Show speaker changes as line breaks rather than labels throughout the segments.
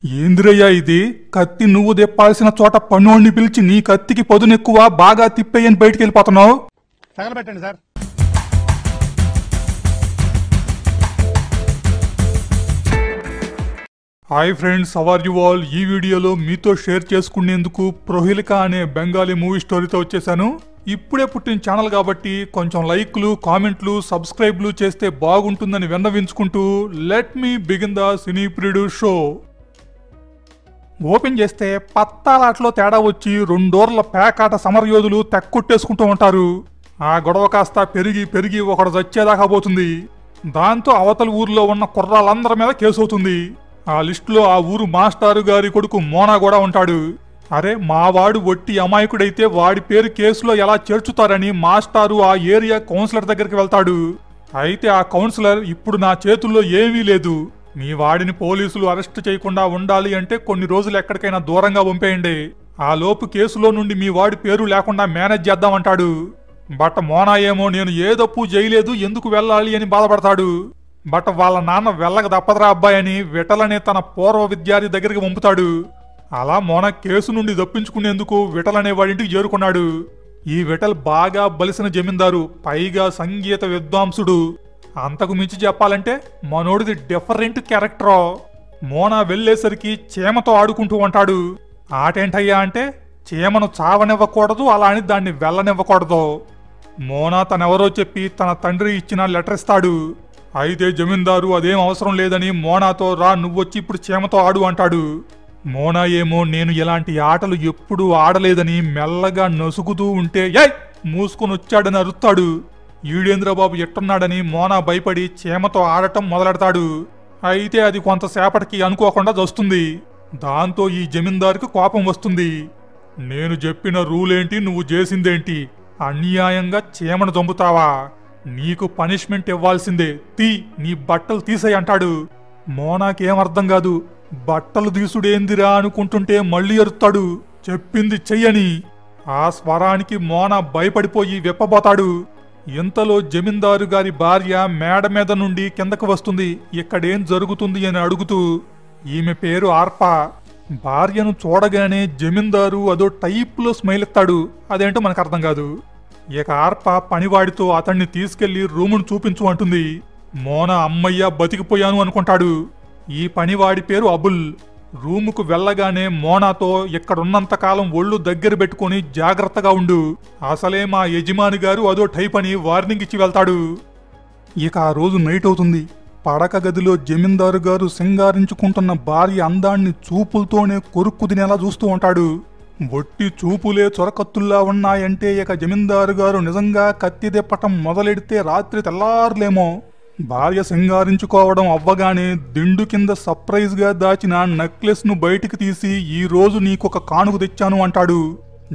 ఏందిరయ్యా ఇది? కత్తి నువ్వు దెప్పాల్సిన చోట పన్నోడిని పిలిచి నీ కత్తికి పదునెక్కువ బాగా తిప్పేయని బయటికి వెళ్ళిపోతున్నావు.
తగలబెట్టండి sir.
Hi friends, how are you all? ఈ వీడియోలో మీతో షేర్ చేసుకునేందుకు ప్రొహిలిక అనే బెంగాలీ మూవీ స్టోరీతో వచ్చేసాను. ఇప్పుడే పుట్టిన ఛానల్ కాబట్టి కొంచెం లైక్లు, కామెంట్లు, సబ్స్క్రైబ్లు చేస్తే బాగుంటుందని విన్నవించుకుంటూ let me begin the cine preview show. Open చేస్తే పత్తాలాట్లో తేడా వచ్చి రెండోర్ల పేకాట సమరయోధులు తెక్కొట్టేసుకుంటూ ఉంటారు. ఆ గొడవ కాస్త పెరిగి పెరిగి ఒకడు చచ్చేదాకా పోతుంది. దాంతో అవతల ఊరిలో ఉన్న కుర్రాళ్ళందరి మీద కేసు అవుతుంది. ఆ లిస్టులో ఆ ఊరు మాస్టారు గారి కొడుకు మోనా కూడా ఉంటాడు. అరే, మావాడు ఒట్టి అమాయకుడైతే వాడి పేరు కేసులో ఎలా చేర్చుతారని మాస్టారు ఆ ఏరియా కౌన్సిలర్ దగ్గరికి వెళ్తాడు. అయితే ఆ కౌన్సిలర్, ఇప్పుడు నా చేతుల్లో ఏమీ లేదు, మీ వాడిని పోలీసులు అరెస్ట్ చేయకుండా ఉండాలి అంటే కొన్ని రోజులు ఎక్కడికైనా దూరంగా పంపేయండి, ఆ లోపు కేసులో నుండి మీ వాడి పేరు లేకుండా మేనేజ్ చేద్దామంటాడు. బట్ మోనా ఏమో నేను ఏ తప్పు చేయలేదు, ఎందుకు వెళ్ళాలి అని బాధపడతాడు. బట్ వాళ్ళ నాన్న వెళ్ళక తప్పదురా అబ్బాయి అని విఠలనే తన పూర్వ విద్యార్థి దగ్గరికి పంపుతాడు. అలా మోనా కేసు నుండి తప్పించుకునేందుకు విఠల్ అనే వాడింటికి చేరుకున్నాడు. ఈ విఠల్ బాగా బలిసిన జమీందారు, పైగా సంగీత విద్వాంసుడు. అంతకు మించి చెప్పాలంటే మనోడిది డిఫరెంట్ క్యారెక్టర్. మోనా వెళ్లేసరికి చీమతో ఆడుకుంటూ ఉంటాడు. ఆటేంటయ్యా అంటే చీమను చావనివ్వకూడదు, అలా అని దాన్ని వెళ్ళనివ్వకూడదు. మోనా తనెవరో చెప్పి తన తండ్రి ఇచ్చిన లెటర్ ఇస్తాడు. అయితే జమీందారు అదేం అవసరం లేదని మోనాతో, రా నువ్వొచ్చి ఇప్పుడు చీమతో ఆడు అంటాడు. మోనా ఏమో నేను ఇలాంటి ఆటలు ఎప్పుడూ ఆడలేదని మెల్లగా నసుగుతూ ఉంటే యయ్ మూసుకొని వచ్చాడని అరుస్తాడు. ఈడేంద్రబాబు ఎట్టున్నాడని మోనా భయపడి చీమతో ఆడటం మొదలెడతాడు. అయితే అది కొంతసేపటికి అనుకోకుండా వస్తుంది. దాంతో ఈ జమీందారుకి కోపం వస్తుంది. నేను చెప్పిన రూలేంటి, నువ్వు చేసిందేంటి? అన్యాయంగా చీమను చంపుతావా? నీకు పనిష్మెంట్ ఇవ్వాల్సిందే, నీ బట్టలు తీసేయ్ అంటాడు. మోనాకేం అర్థం కాదు. బట్టలు తీసుడేందిరా అనుకుంటుంటే మళ్ళీ అరుస్తాడు, చెప్పింది చెయ్యని. ఆ స్వరానికి మోనా భయపడిపోయి విప్పబోతాడు. ఇంతలో జమీందారు గారి భార్య మేడ మీద నుండి కిందకు వస్తుంది. ఇక్కడేం జరుగుతుంది అని అడుగుతూ. ఈమె పేరు ఆర్పా. భార్యను చూడగానే జమీందారు అదో టైప్లో స్మైల్ ఎత్తాడు. అదేంటో మనకు అర్థం కాదు. ఇక ఆర్పా పనివాడితో అతన్ని తీసుకెళ్లి రూమును చూపించు అంటుంది. మోనా అమ్మయ్య బతికిపోయాను అనుకుంటాడు. ఈ పనివాడి పేరు అబుల్. రూముకు వెళ్ళగానే మోనాతో, ఇక్కడున్నంతకాలం ఒళ్ళు దగ్గర పెట్టుకుని జాగ్రత్తగా ఉండు, అసలే మా యజమాని గారు అదో టైప్ అని వార్నింగ్ ఇచ్చి వెళ్తాడు. ఇక ఆ రోజు నైట్ అవుతుంది. పడక గదిలో జమీందారు గారు సింగారించుకుంటున్న భార్య అందాన్ని చూపులతోనే కొరుక్కు తినేలా చూస్తూ ఉంటాడు. ఒట్టి చూపులే చొరకత్తుల్లా ఉన్నాయంటే ఇక జమీందారు గారు నిజంగా కత్తి తిప్పటం మొదలెడితే రాత్రి తెల్లారులేమో. భార్య సింగారించుకోవడం అవ్వగానే దిండు కింద సర్ప్రైజ్ గా దాచిన నెక్లెస్ ను బయటికి తీసి, ఈ రోజు నీకొక కానుక తెచ్చాను అంటాడు.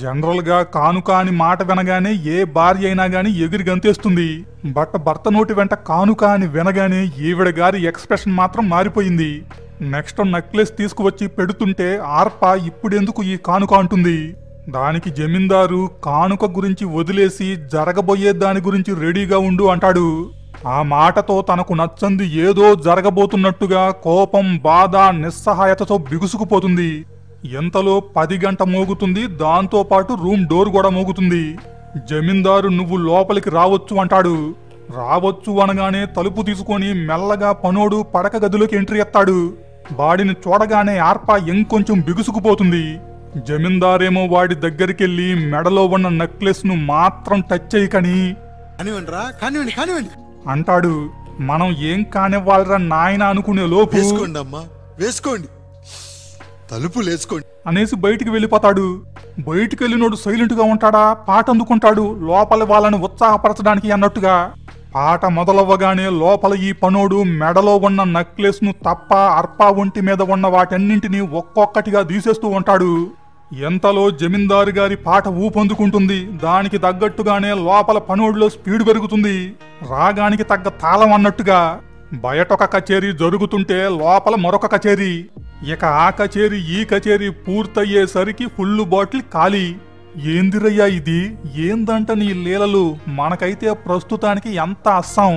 జనరల్ గా కానుక అని మాట వినగానే ఏ భార్య అయినా గాని ఎగిరి గంతేస్తుంది. బట్ భర్త నోటి వెంట కానుక అని వినగానే ఈవిడ గారి ఎక్స్ప్రెషన్ మాత్రం మారిపోయింది. నెక్స్ట్ నెక్లెస్ తీసుకువచ్చి పెడుతుంటే ఆర్పా ఇప్పుడెందుకు ఈ కానుక అంటుంది. దానికి జమీందారు కానుక గురించి వదిలేసి జరగబోయే దాని గురించి రెడీగా ఉండు అంటాడు. ఆ మాటతో తనకు నచ్చంది ఏదో జరగబోతున్నట్టుగా కోపం, బాధ, నిస్సహాయతతో బిగుసుకుపోతుంది. ఎంతలో 10 గంట మోగుతుంది. దాంతో పాటు రూమ్ డోర్ కూడా మోగుతుంది. జమీందారు నువ్వు లోపలికి రావచ్చు అంటాడు. రావచ్చు అనగానే తలుపు తీసుకొని మెల్లగా పనోడు పడక గదిలోకి ఎంట్రీ ఎత్తాడు. వాడిని చూడగానే ఆర్పా ఇంకొంచెం బిగుసుకుపోతుంది. జమీందారేమో వాడి దగ్గరికెళ్ళి మెడలో ఉన్న నెక్లెస్ ను మాత్రం టచ్ చేయకని అంటాడు. మనం ఏం కానివ్వాలరా నాయన అనుకునే లోపు అనేసి బయటికి వెళ్ళిపోతాడు. బయటికి వెళ్ళినోడు సైలెంట్ గా ఉంటాడా, పాట అందుకుంటాడు లోపల వాళ్ళని ఉత్సాహపరచడానికి అన్నట్టుగా. పాట మొదలవ్వగానే లోపల ఈ పనోడు మెడలో ఉన్న నెక్లెస్ ను తప్ప అర్పా ఒంటి మీద ఉన్న వాటన్నింటినీ ఒక్కొక్కటిగా తీసేస్తూ ఉంటాడు. ఎంతలో జమీందారు గారి పాట ఊపందుకుంటుంది. దానికి తగ్గట్టుగానే లోపల పనోడిలో స్పీడ్ పెరుగుతుంది. రాగానికి తగ్గ తాళం అన్నట్టుగా. బయటొక కచేరీ జరుగుతుంటే లోపల మరొక కచేరీ. ఇక ఆ కచేరీ ఈ కచేరీ పూర్తయ్యేసరికి ఫుల్ బాటిల్ ఖాళీ. ఏందిరయ్యా ఇది? ఏందంట నీ లీలలు? మనకైతే ప్రస్తుతానికి ఎంత అస్సాం.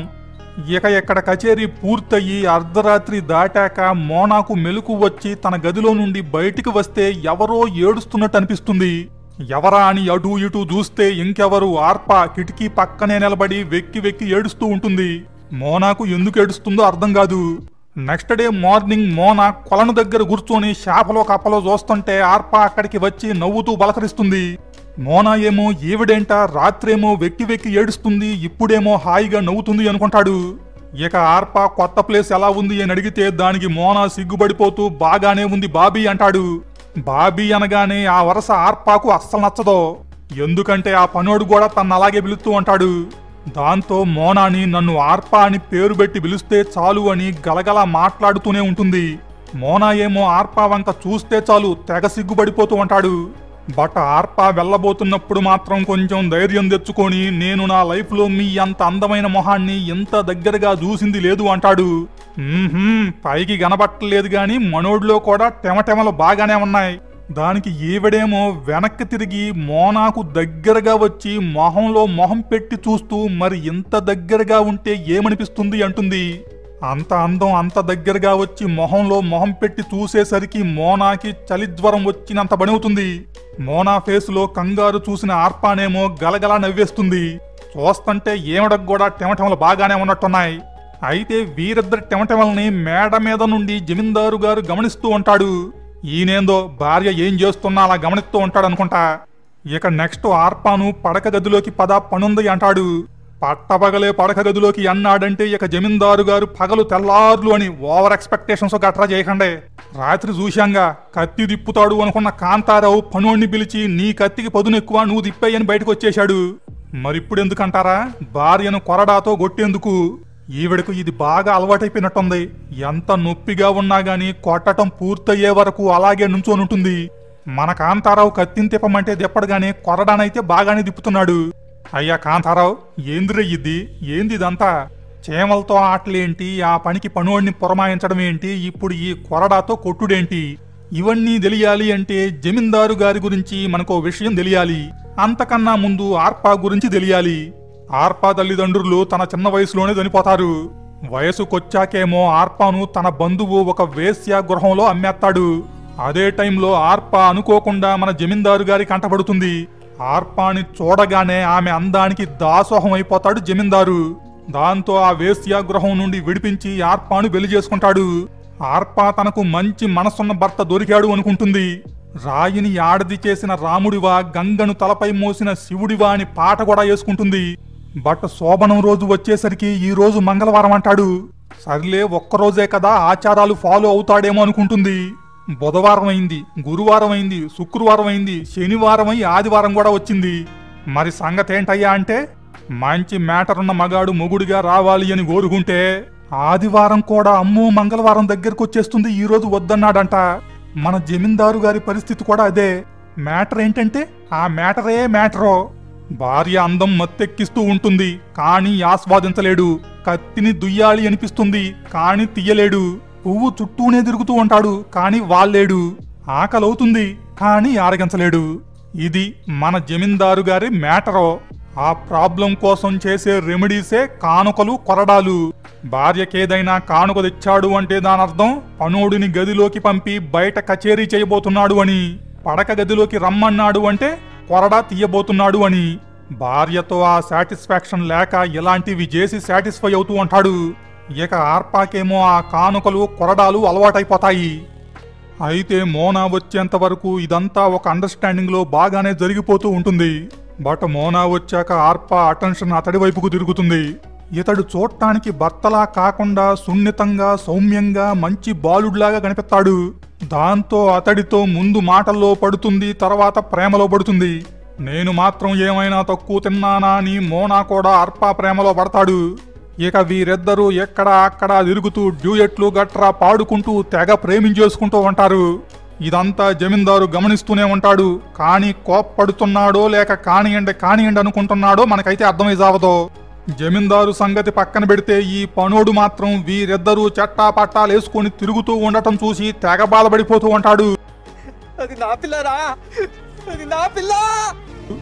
ఇక ఇక్కడ కచేరీ పూర్తయి అర్ధరాత్రి దాటాక మోనాకు మెలకు వచ్చి తన గదిలో నుండి బయటికి వస్తే ఎవరో ఏడుస్తున్నట్టు అనిపిస్తుంది. ఎవరా అని అటూ ఇటూ చూస్తే ఇంకెవరు ఆర్పా కిటికీ పక్కనే నిలబడి వెక్కి వెక్కి ఏడుస్తూ ఉంటుంది. మోనాకు ఎందుకు ఏడుస్తుందో అర్థం కాదు. నెక్స్ట్ డే మార్నింగ్ మోనా కొలను దగ్గర కూర్చొని శాపలో కప్పలో చూస్తుంటే ఆర్పా అక్కడికి వచ్చి నవ్వుతూ బలకరిస్తుంది. మోనా ఏమో ఈవిడేంటా రాత్రేమో వెక్కి వెక్కి ఏడుస్తుంది, ఇప్పుడేమో హాయిగా నవ్వుతుంది అనుకుంటాడు. ఇక ఆర్పా కొత్త ప్లేస్ ఎలా ఉంది అని అడిగితే దానికి మోనా సిగ్గుపడిపోతూ బాగానే ఉంది బాబీ అంటాడు. బాబీ అనగానే ఆ వరస ఆర్పాకు అస్సలు నచ్చదో. ఎందుకంటే ఆ పనోడు కూడా తను అలాగే పిలుస్తూ ఉంటాడు. దాంతో మోనాని నన్ను ఆర్పా అని పేరు పెట్టి పిలిస్తే చాలు అని గలగల మాట్లాడుతూనే ఉంటుంది. మోనా ఏమో ఆర్పా వంక చూస్తే చాలు తెగ సిగ్గుపడిపోతూ ఉంటాడు. బట్ ఆర్పా వెళ్ళబోతున్నప్పుడు మాత్రం కొంచెం ధైర్యం తెచ్చుకొని నేను నా లైఫ్లో మీ అంత అందమైన మొహాన్ని ఎంత దగ్గరగా చూసింది లేదు అంటాడు. పైకి కనబట్టలేదు గాని మనోడిలో కూడా టెమటెమలు బాగానే ఉన్నాయి. దానికి ఈవిడేమో వెనక్కి తిరిగి మోనాకు దగ్గరగా వచ్చి మొహంలో మొహం పెట్టి చూస్తూ మరి ఇంత దగ్గరగా ఉంటే ఏమనిపిస్తుంది అంటుంది. అంత అందం అంత దగ్గరగా వచ్చి మొహంలో మొహం పెట్టి చూసేసరికి మోనాకి చలిజ్వరం వచ్చినంత బణవుతుంది. మోనా ఫేసులో కంగారు చూసిన ఆర్పానేమో గలగలా నవ్వేస్తుంది. చూస్తుంటే ఏమడకు కూడా టెమటెమలు బాగానే ఉన్నట్టున్నాయి. అయితే వీరిద్దరి టెమటెమల్ని మేడ మీద నుండి జమీందారు గారు గమనిస్తూ ఉంటాడు. ఈయనేందో భార్య ఏం చేస్తున్నా అలా గమనిస్తూ ఉంటాడనుకుంటా. ఇక నెక్స్ట్ ఆర్పాను పడక గదిలోకి పనుంది అంటాడు. పట్టపగలే పడక గదిలోకి అన్నాడంటే ఇక జమీందారు గారు పగలు తెల్లార్లు అని ఓవర్ ఎక్స్పెక్టేషన్స్ గట్రా చేయకండి. రాత్రి చూశాంగా కత్తి దిప్పుతాడు అనుకున్న కాంతారావు పనోడిని పిలిచి నీ కత్తికి పదునెక్కువ నువ్వు దిప్పేయని బయటకు వచ్చేశాడు. మరిప్పుడు ఎందుకంటారా, భార్యను కొరడాతో కొట్టేందుకు. ఈవిడకు ఇది బాగా అలవాటైపోయినట్టుంది. ఎంత నొప్పిగా ఉన్నా గాని కొట్టడం పూర్తయ్యే వరకు అలాగే నుంచోనుంటుంది. మన కాంతారావు కత్తిని తిప్పమంటే దిప్పడుగానే కొరడానైతే బాగానే దిప్పుతున్నాడు. అయ్యా కాంతారావు, ఏందిరయ్యిద్ది, ఏంది ఇదంతా? చేమలతో ఆటలేంటి, ఆ పనికి పనోడిని పురమాయించడం ఏంటి, ఇప్పుడు ఈ కొరడాతో కొట్టుడేంటి? ఇవన్నీ తెలియాలి అంటే జమీందారు గారి గురించి మనకో విషయం తెలియాలి. అంతకన్నా ముందు ఆర్పా గురించి తెలియాలి. ఆర్పా తల్లిదండ్రులు తన చిన్న వయసులోనే చనిపోతారు. వయసుకొచ్చాకేమో ఆర్పాను తన బంధువు ఒక వేశ్యా గృహంలో అమ్మేస్తాడు. అదే టైంలో ఆర్పా అనుకోకుండా మన జమీందారు గారి కంటపడుతుంది. ఆర్పాని చూడగానే ఆమె అందానికి దాసోహం అయిపోతాడు జమీందారు. దాంతో ఆ వేశ్యా గృహం నుండి విడిపించి ఆర్పాను పెళ్లి చేసుకుంటాడు. ఆర్పా తనకు మంచి మనసున్న భర్త దొరికాడు అనుకుంటుంది. రాయిని ఆడది చేసిన రాముడివా, గంగను తలపై మోసిన శివుడివా అని పాట కూడా వేసుకుంటుంది. బట్ శోభనం రోజు వచ్చేసరికి ఈ రోజు మంగళవారం అంటాడు. సర్లే ఒక్కరోజే కదా ఆచారాలు ఫాలో అవుతాడేమో అనుకుంటుంది. బుధవారం అయింది, గురువారం అయింది, శుక్రవారం అయింది, శనివారం అయి ఆదివారం కూడా వచ్చింది. మరి సంగతి ఏంటయ్యా అంటే, మంచి మ్యాటర్ ఉన్న మగాడు మొగుడిగా రావాలి అని కోరుకుంటే ఆదివారం కూడా అమ్మో మంగళవారం దగ్గరకు వచ్చేస్తుంది, ఈ రోజు వద్దన్నాడంట. మన జమీందారు గారి పరిస్థితి కూడా అదే. మ్యాటర్ ఏంటంటే ఆ మ్యాటరే మ్యాటరో. భార్య అందం మత్తెక్కిస్తూ ఉంటుంది కానీ ఆస్వాదించలేడు. కత్తిని దుయ్యాలి అనిపిస్తుంది కానీ తీయలేడు. పువ్వు చుట్టూనే తిరుగుతూ ఉంటాడు కానీ వాళ్లేడు. ఆకలవుతుంది కానీ ఆరగించలేడు. ఇది మన జమీందారు గారి మ్యాటరో. ఆ ప్రాబ్లం కోసం చేసే రెమెడీసే కానుకలు, కొరడాలు. భార్యకేదైనా కానుక తెచ్చాడు అంటే దానర్థం పనోడిని గదిలోకి పంపి బయట కచేరీ చేయబోతున్నాడు అని. పడక గదిలోకి రమ్మన్నాడు అంటే కొరడా తీయబోతున్నాడు అని. భార్యతో ఆ సాటిస్ఫాక్షన్ లేక ఇలాంటివి చేసి సాటిస్ఫై అవుతూ ఉంటాడు. ఇక ఆర్పాకేమో ఆ కానుకలు, కొరడాలు అలవాటైపోతాయి. అయితే మోనా వచ్చేంత వరకు ఇదంతా ఒక అండర్స్టాండింగ్ లో బాగానే జరిగిపోతూ ఉంటుంది. బట్ మోనా వచ్చాక ఆర్పా అటెన్షన్ అతడి వైపుకు తిరుగుతుంది. ఇతడు చూడటానికి భర్తలా కాకుండా సున్నితంగా, సౌమ్యంగా, మంచి బాలుడ్లాగా కనిపిస్తాడు. దాంతో అతడితో ముందు మాటల్లో పడుతుంది, తర్వాత ప్రేమలో పడుతుంది. నేను మాత్రం ఏమైనా తక్కువ తిన్నానా అని మోనా కూడా ఆర్పా ప్రేమలో పడతాడు. ఇక వీరిద్దరూ ఎక్కడ అక్కడ తిరుగుతూ డ్యూయెట్లు గట్రా పాడుకుంటూ తెగ ప్రేమించేసుకుంటూ ఉంటారు. ఇదంతా జమీందారు గమనిస్తూనే ఉంటాడు. కానీ కోప్పడుతున్నాడో లేక కానియండి అనుకుంటున్నాడో మనకైతే అర్థమై జావదో. జమీందారు సంగతి పక్కన పెడితే ఈ పనోడు మాత్రం వీరిద్దరూ చట్టా పట్టాలేసుకుని తిరుగుతూ ఉండటం చూసి తెగ బాధపడిపోతూ ఉంటాడు.
అది నా పిల్లరా, అది నా పిల్ల,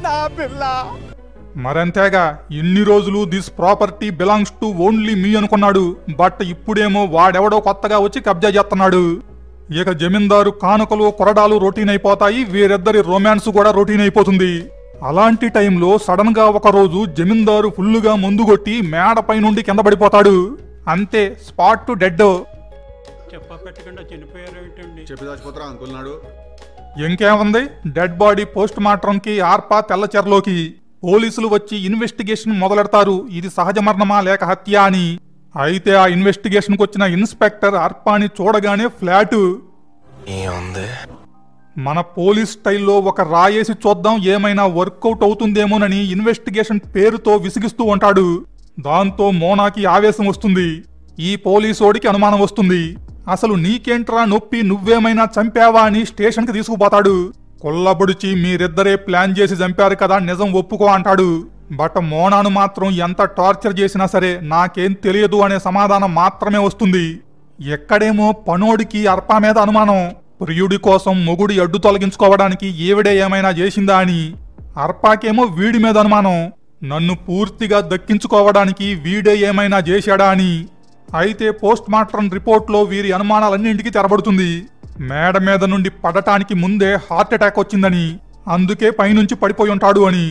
నా పిల్ల.
మరంతేగా ఇన్ని రోజులు this property belongs to only me అనుకున్నాడు. బట్ ఇప్పుడేమో వాడెవడో కొత్తగా వచ్చి కబ్జా చేస్తున్నాడు. ఇక జమీందారు కానుకలు కొరడాలు రొటీన్ అయిపోతాయి, వీరిద్దరి రొమాన్స్ కూడా రొటీన్ అయిపోతుంది. అలాంటి టైంలో సడన్ గా ఒక రోజు జమీందారు ఫుల్లుగా మందుగొట్టి మేడపై నుండి కింద పడిపోతాడు. అంతే, స్పాట్ టు డెడ్. ఇంకేముంది, డెడ్ బాడీ పోస్ట్ మార్టం కి ఆర్పా తెల్లచెరలోకి. పోలీసులు వచ్చి ఇన్వెస్టిగేషన్ మొదలెడతారు, ఇది సహజ మరణమా లేక హత్య అని. అయితే ఆ ఇన్వెస్టిగేషన్ కు వచ్చిన ఇన్స్పెక్టర్ అర్పాని చూడగానే ఫ్లాట్. మన పోలీస్ స్టైల్లో ఒక రాయేసి చూద్దాం ఏమైనా వర్కౌట్ అవుతుందేమోనని ఇన్వెస్టిగేషన్ పేరుతో విసిగిస్తూ ఉంటాడు. దాంతో మోనాకి ఆవేశం వస్తుంది. ఈ పోలీసోడికి అనుమానం వస్తుంది. అసలు నీకేంట్రా నొప్పి, నువ్వేమైనా చంపావా అని స్టేషన్ కి తీసుకుపోతాడు. కొల్లబొడిచి మీరిద్దరే ప్లాన్ చేసి చంపారు కదా, నిజం ఒప్పుకో అంటాడు. బట్ మోనాను మాత్రం ఎంత టార్చర్ చేసినా సరే నాకేం తెలియదు అనే సమాధానం మాత్రమే వస్తుంది. ఎక్కడేమో పనోడికి అర్పా మీద అనుమానం, ప్రియుడి కోసం మొగుడి అడ్డు తొలగించుకోవడానికి ఈవిడే ఏమైనా చేసిందా అని. అర్పాకేమో వీడి మీద అనుమానం, నన్ను పూర్తిగా దక్కించుకోవడానికి వీడే ఏమైనా చేశాడా అని. అయితే పోస్ట్ మార్టం రిపోర్ట్లో వీరి అనుమానాలన్నింటికి తెరబడుతుంది. మేడ మీద నుండి పడటానికి ముందే హార్ట్ అటాక్ వచ్చిందని, అందుకే పైనుంచి పడిపోయి ఉంటాడు అని.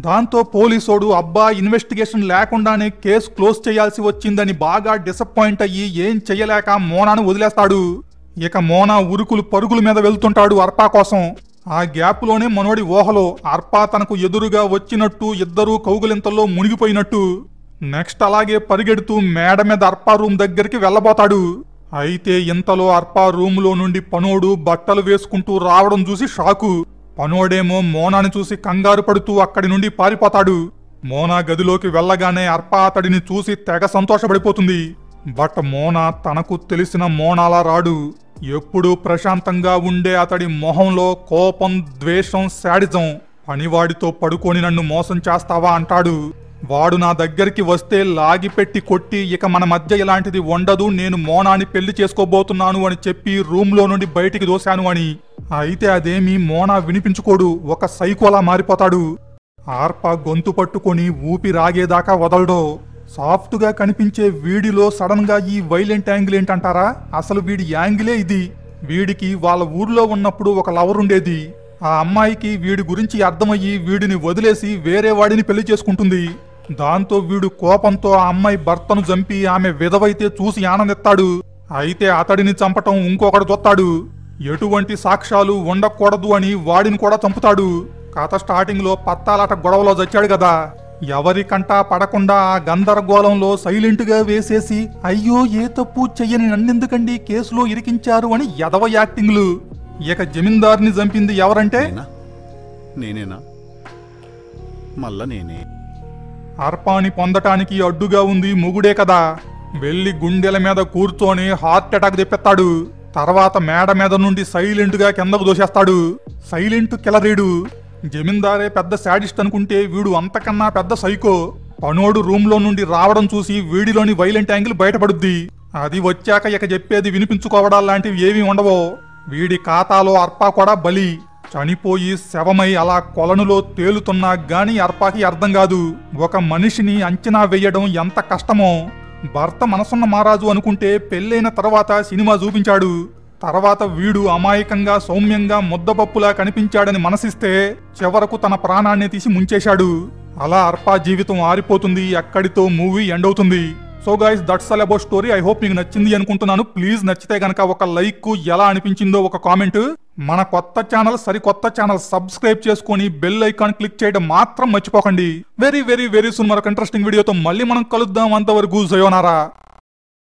దాంతో పోలీసోడు అబ్బా ఇన్వెస్టిగేషన్ లేకుండానే కేసు క్లోజ్ చేయాల్సి వచ్చిందని బాగా డిసప్పాయింట్ అయ్యి ఏం చెయ్యలేక మోనాను వదిలేస్తాడు. ఇక మోనా ఉరుకులు పరుగుల మీద వెళ్తుంటాడు అర్పా కోసం. ఆ గ్యాప్ లోనే మనోడి ఊహలో అర్పా తనకు ఎదురుగా వచ్చినట్టు, ఇద్దరూ కౌగులింతల్లో మునిగిపోయినట్టు. నెక్స్ట్ అలాగే పరిగెడుతూ మేడ మీద అర్పా రూమ్ దగ్గరికి వెళ్ళబోతాడు. అయితే ఇంతలో అర్పా రూమ్ లో నుండి పనోడు బట్టలు వేసుకుంటూ రావడం చూసి షాకు. పనోడేమో మోనాని చూసి కంగారు పడుతూ అక్కడి నుండి పారిపోతాడు. మోనా గదిలోకి వెళ్ళగానే అర్పా అతడిని చూసి తెగ సంతోషపడిపోతుంది. బట్ మోనా తనకు తెలిసిన మోనాలా రాడు. ఎప్పుడూ ప్రశాంతంగా ఉండే అతడి మొహంలో కోపం, ద్వేషం, శాడిజం. పనివాడితో పడుకొని నన్ను మోసం చేస్తావా అంటాడు. వాడు నా దగ్గరికి వస్తే లాగిపెట్టి కొట్టి ఇక మన మధ్య ఇలాంటిది ఉండదు, నేను మోనాని పెళ్లి చేసుకోబోతున్నాను అని చెప్పి రూమ్లో నుండి బయటికి దోశాను అని. అయితే అదేమీ మోనా వినిపించుకోడు, ఒక సైకోలా మారిపోతాడు. ఆర్పా గొంతు పట్టుకొని ఊపి రాగేదాకా వదలడో. సాఫ్ట్గా కనిపించే వీడిలో సడన్ గా ఈ వైలెంట్ యాంగిల్ ఏంటంటారా? అసలు వీడి యాంగిలే ఇది. వీడికి వాళ్ళ ఊర్లో ఉన్నప్పుడు ఒక లవర్ ఉండేది. ఆ అమ్మాయికి వీడి గురించి అర్థమయ్యి వీడిని వదిలేసి వేరే వాడిని పెళ్లి చేసుకుంటుంది. దాంతో వీడు కోపంతో ఆ అమ్మాయి భర్తను చంపి ఆమె విధవైతే చూసి ఆనందిస్తాడు. అయితే అతడిని చంపటం ఇంకొకడు చూస్తాడు. ఎటువంటి సాక్ష్యాలు ఉండకూడదు అని వాడిని కూడా చంపుతాడు. కథ స్టార్టింగ్ లో పత్తాలాట గొడవలో చచ్చాడు కదా, ఎవరికంటా పడకుండా ఆ గందరగోళంలో సైలెంట్ గా వేసేసి అయ్యో ఏ తప్పు చెయ్యని నన్నెందుకండి కేసులో ఇరికించారు అని ఎదవ యాక్టింగ్లు. ఇక జమీందార్ని చంపింది ఎవరంటే
నేనేనా? మళ్ళా నేనే.
అర్పాని పొందటానికి అడ్డుగా ఉంది మొగుడే కదా. వెళ్లి గుండెల మీద కూర్చొని హార్ట్ అటాక్ తెప్పిస్తాడు. తర్వాత మేడ మీద నుండి సైలెంట్ గా కిందకు దోసేస్తాడు. సైలెంట్ కిలరీడు. జమీందారే పెద్ద శాడిస్ట్ అనుకుంటే వీడు అంతకన్నా పెద్ద సైకో. పనోడు రూమ్ లో నుండి రావడం చూసి వీడిలోని వైలెంట్ యాంగిల్ బయటపడుద్ది. అది వచ్చాక ఇక చెప్పేది వినిపించుకోవడాలాంటివి ఏమీ ఉండవో. వీడి ఖాతాలో అర్పా కూడా బలి. చనిపోయి శవమై అలా కొలనులో తేలుతున్నా గాని అర్పాకి అర్థం కాదు ఒక మనిషిని అంచనా వేయడం ఎంత కష్టమో. భర్త మనసున్న మహారాజు అనుకుంటే పెళ్ళైన తర్వాత సినిమా చూపించాడు. తర్వాత వీడు అమాయకంగా సౌమ్యంగా ముద్దపప్పులా కనిపించాడని మనసిస్తే చివరకు తన ప్రాణాన్ని తీసి ముంచేశాడు. అలా అర్పా జీవితం ఆరిపోతుంది. అక్కడితో మూవీ ఎండ్ అవుతుంది. So guys, that's all about story. I hope మీకు నచ్చింది అనుకుంటున్నాను. ప్లీజ్ నచ్చితే గనక ఒక లైక్, ఎలా అనిపించిందో ఒక కామెంట్. మన కొత్త ఛానల్, సరికొత్త ఛానల్ సబ్స్క్రైబ్ చేసుకొని బెల్ ఐకాన్ క్లిక్ చేయడం మాత్రం మర్చిపోకండి. వెరీ వెరీ వెరీ సూన్ మరొక ఇంట్రెస్టింగ్ వీడియోతో మళ్ళీ మనం కలుద్దాం. అంతవరకు జయోనారా.